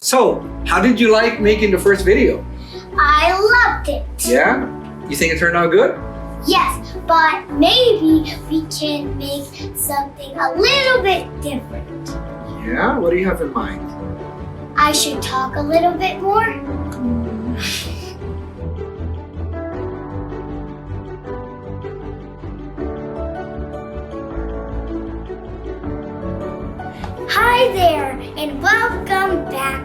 So, how did you like making the first video? I loved it. Yeah? You think it turned out good? Yes, but maybe we can make something a little bit different. Yeah? What do you have in mind? I should talk a little bit more. Hi there, and welcome back.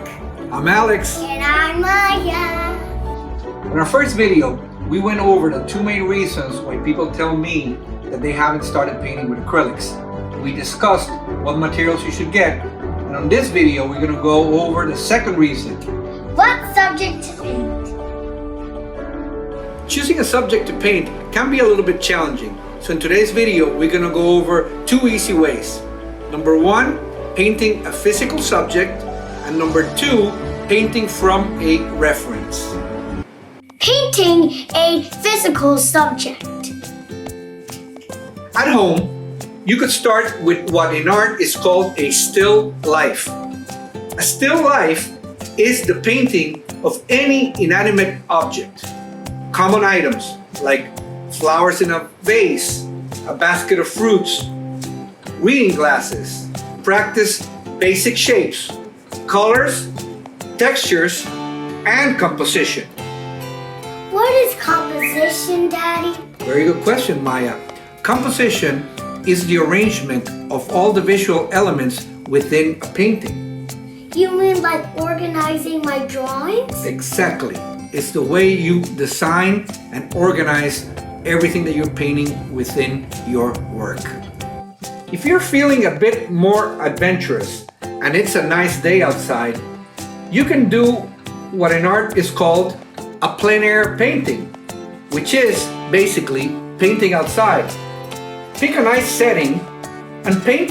I'm Alex. And I'm Maya. In our first video, we went over the two main reasons why people tell me that they haven't started painting with acrylics. We discussed what materials you should get, and on this video, we're going to go over the second reason. What subject to paint? Choosing a subject to paint can be a little bit challenging. So in today's video, we're going to go over two easy ways. Number one, painting a physical subject, and number two, painting from a reference. Painting a physical subject. At home, you could start with what in art is called a still life. A still life is the painting of any inanimate object. Common items like flowers in a vase, a basket of fruits, reading glasses. Practice basic shapes, colors, textures, and composition. What is composition, Daddy? Very good question, Maya. Composition is the arrangement of all the visual elements within a painting. You mean like organizing my drawings? Exactly. It's the way you design and organize everything that you're painting within your work. If you're feeling a bit more adventurous and it's a nice day outside, you can do what in art is called a plein air painting, which is basically painting outside. Pick a nice setting and paint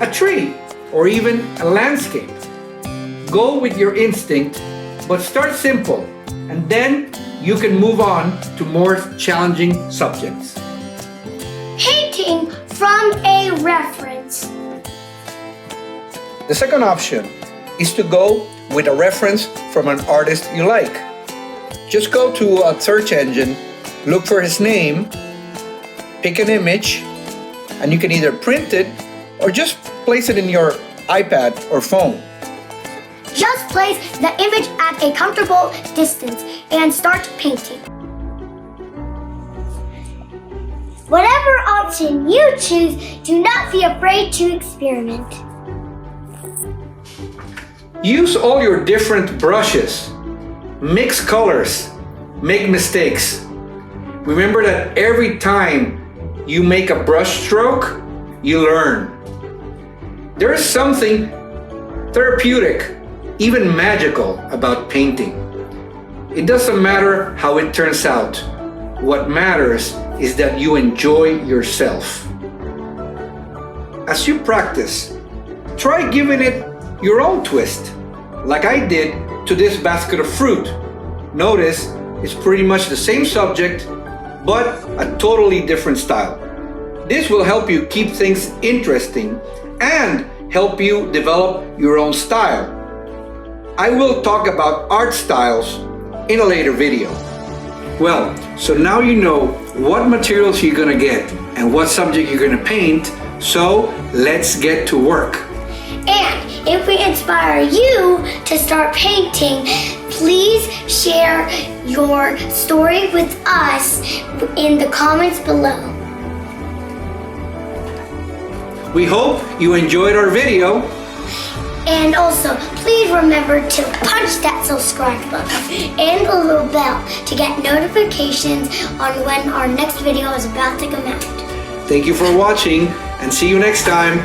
a tree or even a landscape. Go with your instinct, but start simple, and then you can move on to more challenging subjects. Painting from a reference. The second option is to go with a reference from an artist you like. Just go to a search engine, look for his name, pick an image, and you can either print it or just place it in your iPad or phone. Just place the image at a comfortable distance and start painting. Whatever option you choose, do not be afraid to experiment. Use all your different brushes. Mix colors. Make mistakes. Remember that every time you make a brush stroke, you learn. There is something therapeutic, even magical, about painting. It doesn't matter how it turns out. What matters is that you enjoy yourself. As you practice, try giving it your own twist, like I did to this basket of fruit. Notice it's pretty much the same subject, but a totally different style. This will help you keep things interesting and help you develop your own style. I will talk about art styles in a later video. Well, so now you know what materials you're gonna get and what subject you're gonna paint, so let's get to work. And if we inspire you to start painting, please share your story with us in the comments below. We hope you enjoyed our video. And also, please remember to punch that subscribe button and the little bell to get notifications on when our next video is about to come out. Thank you for watching and see you next time.